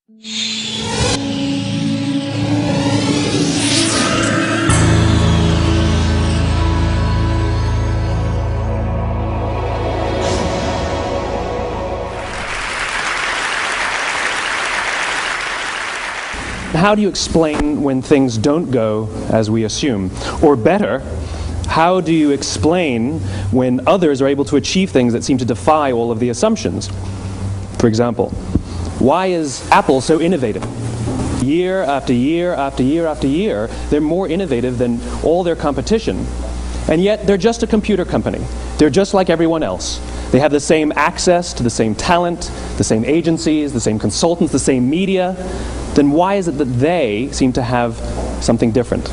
How do you explain when things don't go as we assume? Or better, how do you explain when others are able to achieve things that seem to defy all of the assumptions? For example, why is Apple so innovative? Year after year after year after year, they're more innovative than all their competition. And yet, they're just a computer company. They're just like everyone else. They have the same access to the same talent, the same agencies, the same consultants, the same media. Then why is it that they seem to have something different?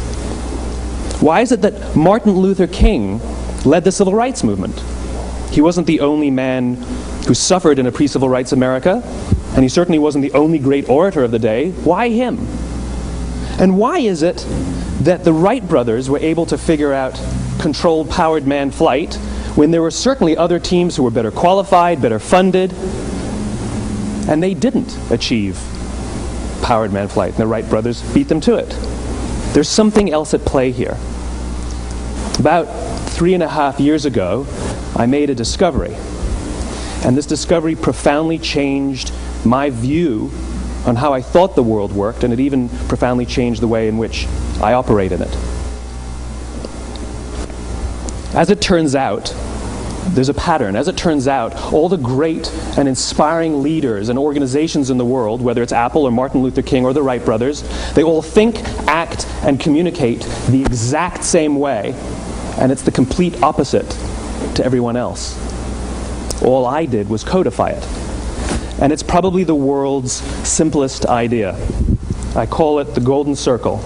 Why is it that Martin Luther King led the civil rights movement? He wasn't the only man who suffered in a pre-civil rights America, and he certainly wasn't the only great orator of the day. Why him? And why is it that the Wright brothers were able to figure out controlled powered manned flight when there were certainly other teams who were better qualified, better funded, and they didn't achieve powered manned flight, and the Wright brothers beat them to it? There's something else at play here. About 3.5 years ago, I made a discovery, and this discovery profoundly changed my view on how I thought the world worked, and it even profoundly changed the way in which I operate in it. As it turns out, there's a pattern. As it turns out, all the great and inspiring leaders and organizations in the world, whether it's Apple or Martin Luther King or the Wright brothers, they all think, act, and communicate the exact same way, and it's the complete opposite to everyone else. All I did was codify it. And it's probably the world's simplest idea. I call it the golden circle.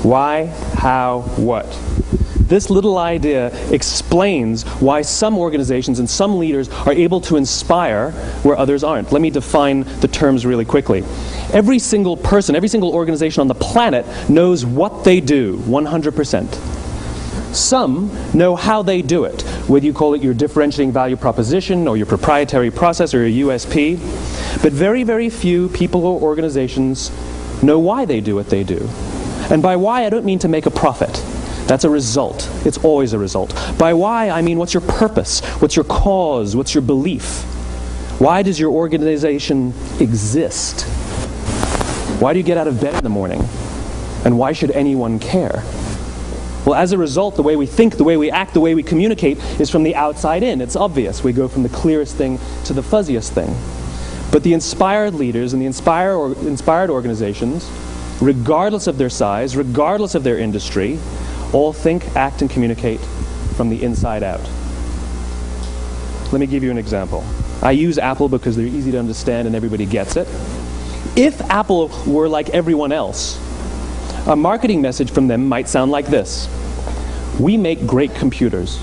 Why, how, what? This little idea explains why some organizations and some leaders are able to inspire where others aren't. Let me define the terms really quickly. Every single person, every single organization on the planet knows what they do, 100%. Some know how they do it, whether you call it your differentiating value proposition or your proprietary process or your USP. But very, very few people or organizations know why they do what they do. And by why, I don't mean to make a profit. That's a result. It's always a result. By why, I mean what's your purpose? What's your cause? What's your belief? Why does your organization exist? Why do you get out of bed in the morning? And why should anyone care? Well, as a result, the way we think, the way we act, the way we communicate is from the outside in. It's obvious. We go from the clearest thing to the fuzziest thing. But the inspired leaders and the inspired organizations, regardless of their size, regardless of their industry, all think, act, and communicate from the inside out. Let me give you an example. I use Apple because they're easy to understand and everybody gets it. If Apple were like everyone else, a marketing message from them might sound like this: we make great computers.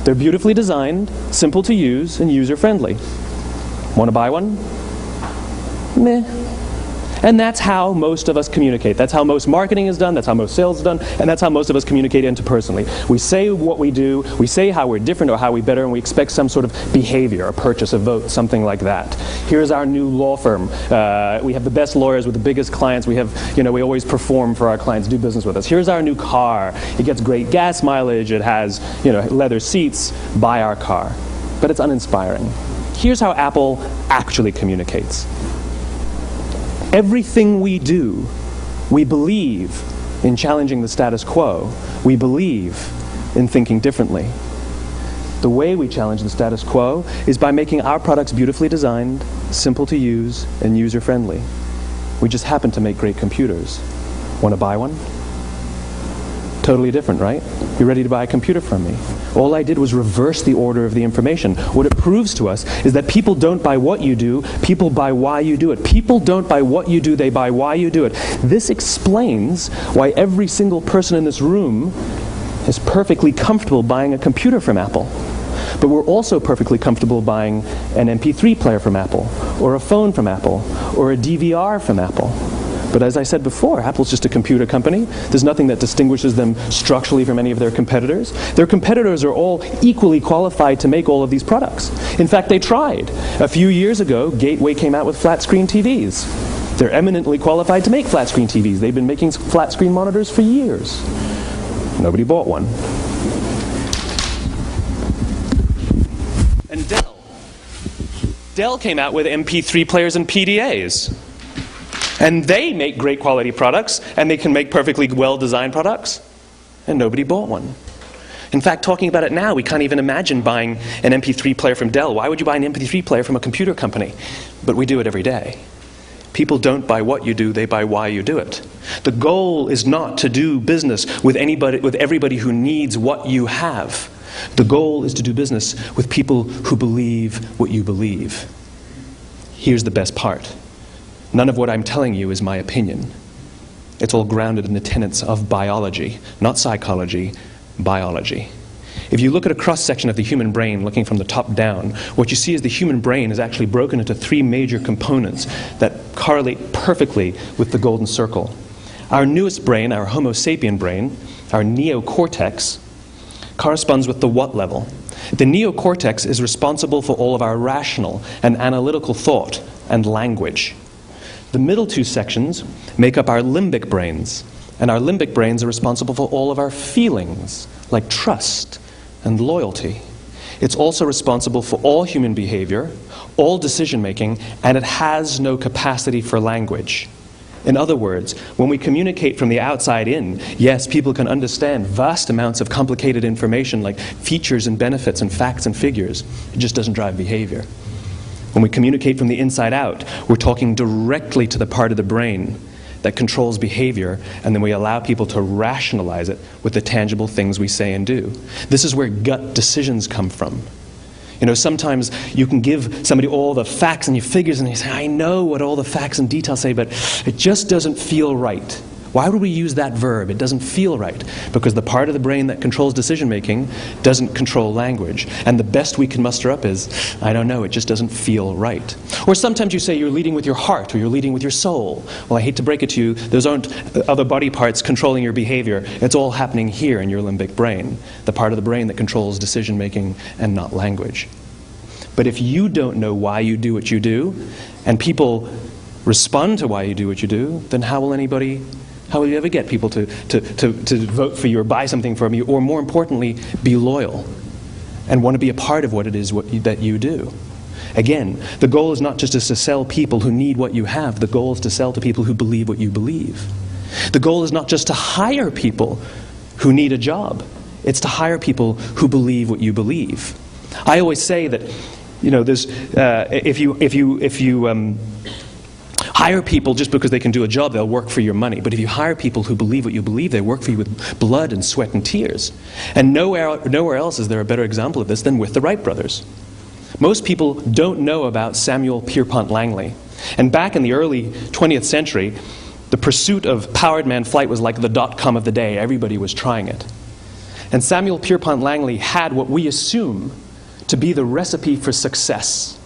They're beautifully designed, simple to use, and user-friendly. Want to buy one? Meh. And that's how most of us communicate. That's how most marketing is done, that's how most sales is done, and that's how most of us communicate interpersonally. We say what we do, we say how we're different or how we're better, and we expect some sort of behavior, a purchase, a vote, something like that. Here's our new law firm. We have the best lawyers with the biggest clients. We have, we always perform for our clients, do business with us. Here's our new car. It gets great gas mileage. It has, leather seats. Buy our car. But it's uninspiring. Here's how Apple actually communicates. Everything we do, we believe in challenging the status quo. We believe in thinking differently. The way we challenge the status quo is by making our products beautifully designed, simple to use, and user-friendly. We just happen to make great computers. Want to buy one? Totally different, right? You ready to buy a computer from me? All I did was reverse the order of the information. What it proves to us is that people don't buy what you do, people buy why you do it. People don't buy what you do, they buy why you do it. This explains why every single person in this room is perfectly comfortable buying a computer from Apple. But we're also perfectly comfortable buying an MP3 player from Apple, or a phone from Apple, or a DVR from Apple. But as I said before, Apple's just a computer company. There's nothing that distinguishes them structurally from any of their competitors. Their competitors are all equally qualified to make all of these products. In fact, they tried. A few years ago, Gateway came out with flat-screen TVs. They're eminently qualified to make flat-screen TVs. They've been making flat-screen monitors for years. Nobody bought one. And Dell came out with MP3 players and PDAs. And they make great quality products, and they can make perfectly well-designed products, and nobody bought one. In fact, talking about it now, we can't even imagine buying an MP3 player from Dell. Why would you buy an MP3 player from a computer company? But we do it every day. People don't buy what you do, they buy why you do it. The goal is not to do business with everybody who needs what you have. The goal is to do business with people who believe what you believe. Here's the best part. None of what I'm telling you is my opinion. It's all grounded in the tenets of biology, not psychology, biology. If you look at a cross-section of the human brain, looking from the top down, what you see is the human brain is actually broken into three major components that correlate perfectly with the golden circle. Our newest brain, our Homo sapien brain, our neocortex, corresponds with the what level. The neocortex is responsible for all of our rational and analytical thought and language. The middle two sections make up our limbic brains, and our limbic brains are responsible for all of our feelings, like trust and loyalty. It's also responsible for all human behavior, all decision-making, and it has no capacity for language. In other words, when we communicate from the outside in, yes, people can understand vast amounts of complicated information like features and benefits and facts and figures. It just doesn't drive behavior. When we communicate from the inside out, we're talking directly to the part of the brain that controls behavior, and then we allow people to rationalize it with the tangible things we say and do. This is where gut decisions come from. You know, sometimes you can give somebody all the facts and your figures and they say, I know what all the facts and details say, but it just doesn't feel right. Why would we use that verb? It doesn't feel right. Because the part of the brain that controls decision-making doesn't control language. And the best we can muster up is, I don't know, it just doesn't feel right. Or sometimes you say you're leading with your heart or you're leading with your soul. Well, I hate to break it to you, those aren't other body parts controlling your behavior. It's all happening here in your limbic brain, the part of the brain that controls decision-making and not language. But if you don't know why you do what you do, and people respond to why you do what you do, then how will you ever get people to vote for you or buy something from you, or more importantly, be loyal and want to be a part of what it is that you do? Again, the goal is not just to sell people who need what you have. The goal is to sell to people who believe what you believe. The goal is not just to hire people who need a job. It's to hire people who believe what you believe. I always say that, you know, there's if you hire people just because they can do a job, they'll work for your money. But if you hire people who believe what you believe, they work for you with blood and sweat and tears. And nowhere else is there a better example of this than with the Wright brothers. Most people don't know about Samuel Pierpont Langley. And back in the early 20th century, the pursuit of powered man flight was like the dot-com of the day. Everybody was trying it. And Samuel Pierpont Langley had what we assume to be the recipe for success.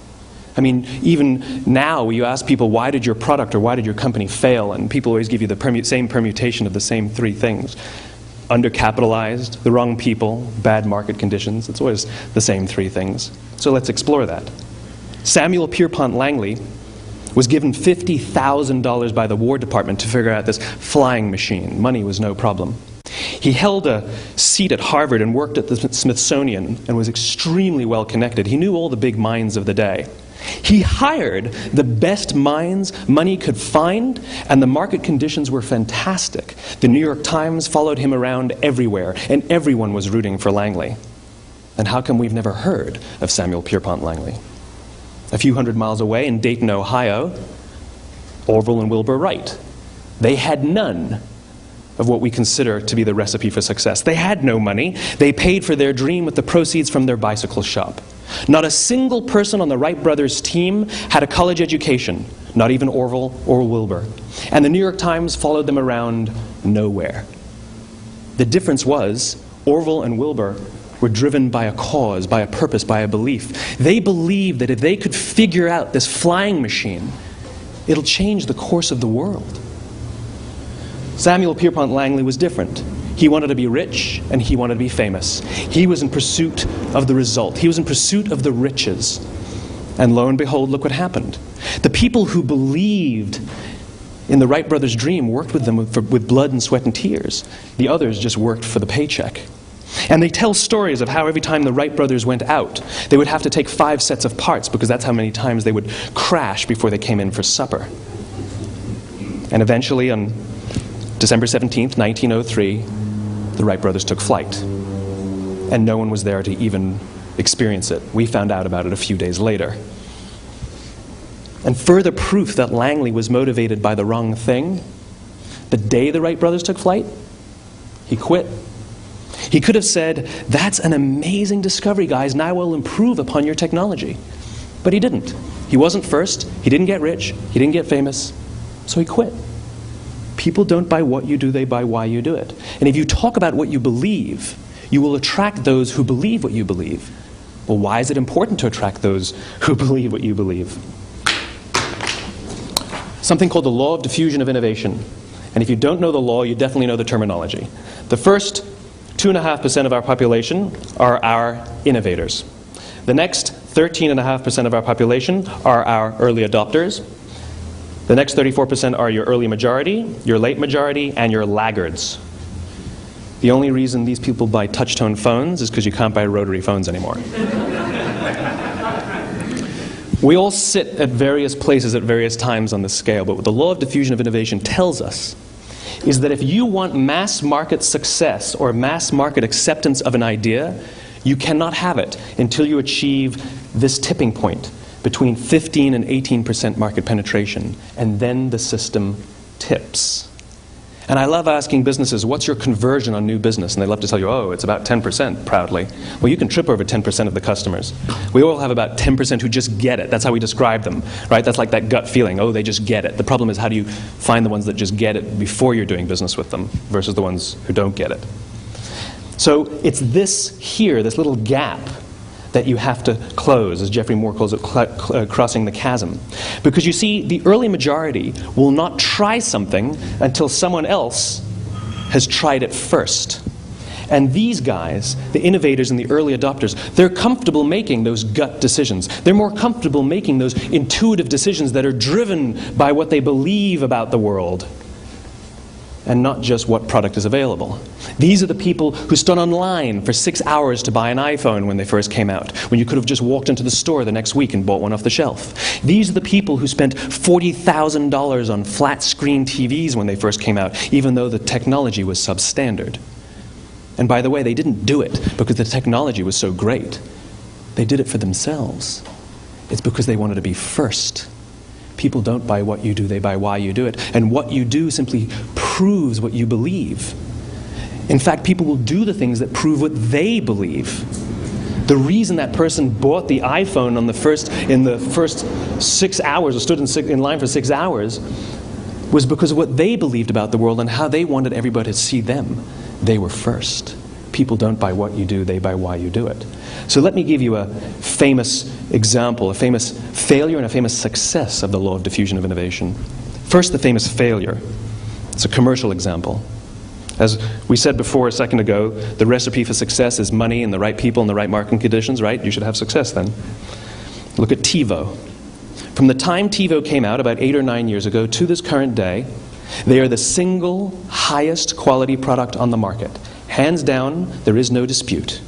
I mean, even now you ask people, why did your product or why did your company fail? And people always give you the same permutation of the same three things. Undercapitalized, the wrong people, bad market conditions. It's always the same three things. So let's explore that. Samuel Pierpont Langley was given $50,000 by the War Department to figure out this flying machine. Money was no problem. He held a seat at Harvard and worked at the Smithsonian and was extremely well connected. He knew all the big minds of the day. He hired the best minds money could find, and the market conditions were fantastic. The New York Times followed him around everywhere, and everyone was rooting for Langley. And how come we've never heard of Samuel Pierpont Langley? A few hundred miles away in Dayton, Ohio, Orville and Wilbur Wright. They had none of what we consider to be the recipe for success. They had no money. They paid for their dream with the proceeds from their bicycle shop. Not a single person on the Wright brothers' team had a college education, not even Orville or Wilbur. And the New York Times followed them around nowhere. The difference was Orville and Wilbur were driven by a cause, by a purpose, by a belief. They believed that if they could figure out this flying machine, it'll change the course of the world. Samuel Pierpont Langley was different. He wanted to be rich, and he wanted to be famous. He was in pursuit of the result. He was in pursuit of the riches. And lo and behold, look what happened. The people who believed in the Wright brothers' dream worked with them with blood and sweat and tears. The others just worked for the paycheck. And they tell stories of how every time the Wright brothers went out, they would have to take 5 sets of parts because that's how many times they would crash before they came in for supper. And eventually, on December 17th, 1903, the Wright brothers took flight. And no one was there to even experience it. We found out about it a few days later. And further proof that Langley was motivated by the wrong thing, the day the Wright brothers took flight, he quit. He could have said, "That's an amazing discovery, guys. Now we'll improve upon your technology." But he didn't. He wasn't first. He didn't get rich. He didn't get famous. So he quit. People don't buy what you do, they buy why you do it. And if you talk about what you believe, you will attract those who believe what you believe. Well, why is it important to attract those who believe what you believe? Something called the law of diffusion of innovation. And if you don't know the law, you definitely know the terminology. The first 2.5% of our population are our innovators. The next 13.5% of our population are our early adopters. The next 34% are your early majority, your late majority, and your laggards. The only reason these people buy touch-tone phones is because you can't buy rotary phones anymore. We all sit at various places at various times on the scale, but what the law of diffusion of innovation tells us is that if you want mass market success or mass market acceptance of an idea, you cannot have it until you achieve this tipping point between 15 and 18% market penetration, and then the system tips. And I love asking businesses, what's your conversion on new business? And they love to tell you, oh, it's about 10%, proudly. Well, you can trip over 10% of the customers. We all have about 10% who just get it. That's how we describe them, right? That's like that gut feeling, oh, they just get it. The problem is, how do you find the ones that just get it before you're doing business with them versus the ones who don't get it? So it's this here, this little gap, that you have to close, as Geoffrey Moore calls it, crossing the chasm. Because you see, the early majority will not try something until someone else has tried it first. And these guys, the innovators and the early adopters, they're comfortable making those gut decisions. They're more comfortable making those intuitive decisions that are driven by what they believe about the world, and not just what product is available. These are the people who stood online for 6 hours to buy an iPhone when they first came out, when you could have just walked into the store the next week and bought one off the shelf. These are the people who spent $40,000 on flat screen TVs when they first came out, even though the technology was substandard. And by the way, they didn't do it because the technology was so great. They did it for themselves. It's because they wanted to be first. People don't buy what you do, they buy why you do it. And what you do simply proves what you believe. In fact, people will do the things that prove what they believe. The reason that person bought the iPhone in the first 6 hours, or stood in line for 6 hours, was because of what they believed about the world and how they wanted everybody to see them. They were first. People don't buy what you do, they buy why you do it. So let me give you a famous example, a famous failure and a famous success of the law of diffusion of innovation. First, the famous failure. It's a commercial example. As we said before a second ago, the recipe for success is money and the right people and the right marketing conditions, right? You should have success then. Look at TiVo. From the time TiVo came out about 8 or 9 years ago to this current day, they are the single highest quality product on the market. Hands down, there is no dispute.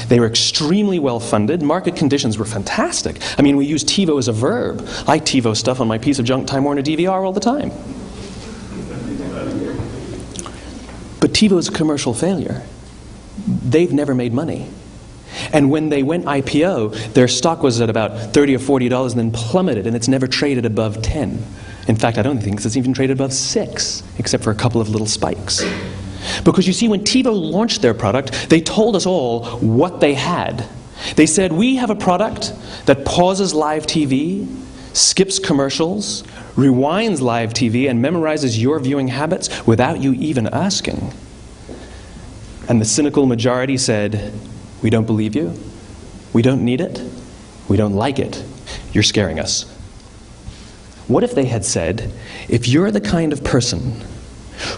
They were extremely well funded. Market conditions were fantastic. I mean, we use TiVo as a verb. I TiVo stuff on my piece of junk Time Warner DVR all the time. But TiVo is a commercial failure. They've never made money. And when they went IPO, their stock was at about $30 or $40 and then plummeted, and it's never traded above 10. In fact, I don't think it's even traded above 6, except for a couple of little spikes. Because you see, when TiVo launched their product, they told us all what they had. They said, we have a product that pauses live TV, skips commercials, rewinds live TV, and memorizes your viewing habits without you even asking. And the cynical majority said, we don't believe you, we don't need it, we don't like it, you're scaring us. What if they had said, if you're the kind of person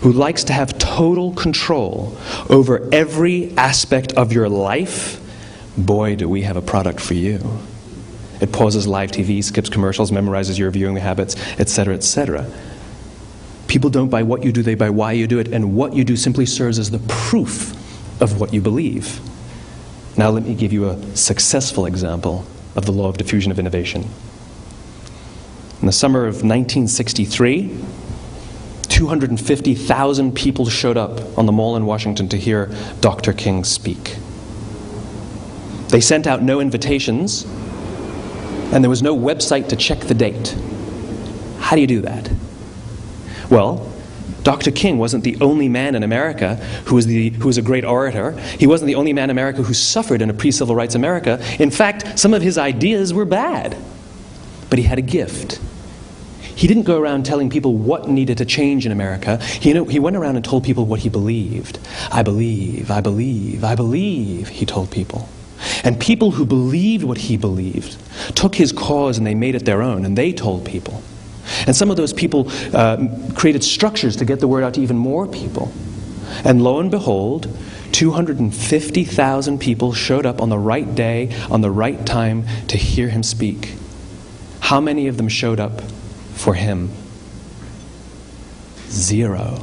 who likes to have total control over every aspect of your life, boy, do we have a product for you. It pauses live TV, skips commercials, memorizes your viewing habits, etc., etc. People don't buy what you do, they buy why you do it, and what you do simply serves as the proof of what you believe. Now let me give you a successful example of the law of diffusion of innovation. In the summer of 1963, 250,000 people showed up on the Mall in Washington to hear Dr. King speak. They sent out no invitations, and there was no website to check the date. How do you do that? Well, Dr. King wasn't the only man in America who was a great orator. He wasn't the only man in America who suffered in a pre-civil rights America. In fact, some of his ideas were bad. But he had a gift. He didn't go around telling people what needed to change in America. He went around and told people what he believed. I believe, I believe, I believe, he told people. And people who believed what he believed took his cause and they made it their own, and they told people. And some of those people created structures to get the word out to even more people. And lo and behold, 250,000 people showed up on the right day, on the right time to hear him speak. How many of them showed up for him? 0.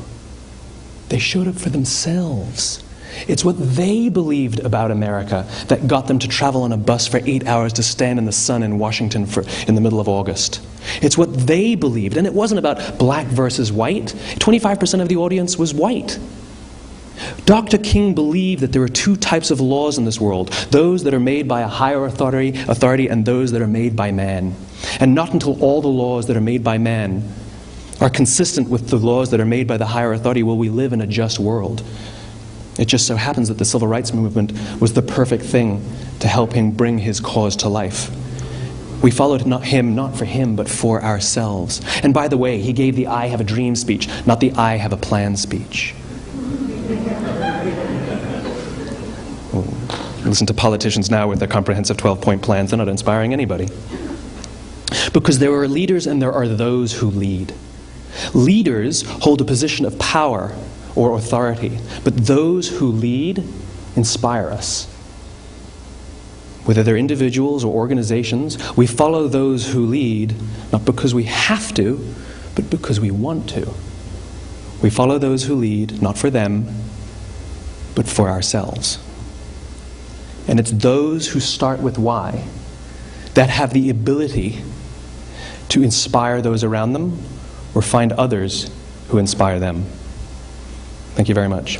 They showed up for themselves. It's what they believed about America that got them to travel on a bus for 8 hours to stand in the sun in Washington in the middle of August. It's what they believed, and it wasn't about black versus white. 25% of the audience was white. Dr. King believed that there are 2 types of laws in this world, those that are made by a higher authority and those that are made by man. And not until all the laws that are made by man are consistent with the laws that are made by the higher authority will we live in a just world. It just so happens that the civil rights movement was the perfect thing to help him bring his cause to life. We followed him not for him, but for ourselves. And by the way, he gave the I have a dream speech, not the I have a plan speech. Listen to politicians now with their comprehensive 12-point plans. They're not inspiring anybody. Because there are leaders and there are those who lead. Leaders hold a position of power or authority, but those who lead inspire us. Whether they're individuals or organizations, we follow those who lead not because we have to, but because we want to. We follow those who lead not for them, but for ourselves. And it's those who start with why that have the ability to inspire those around them or find others who inspire them. Thank you very much.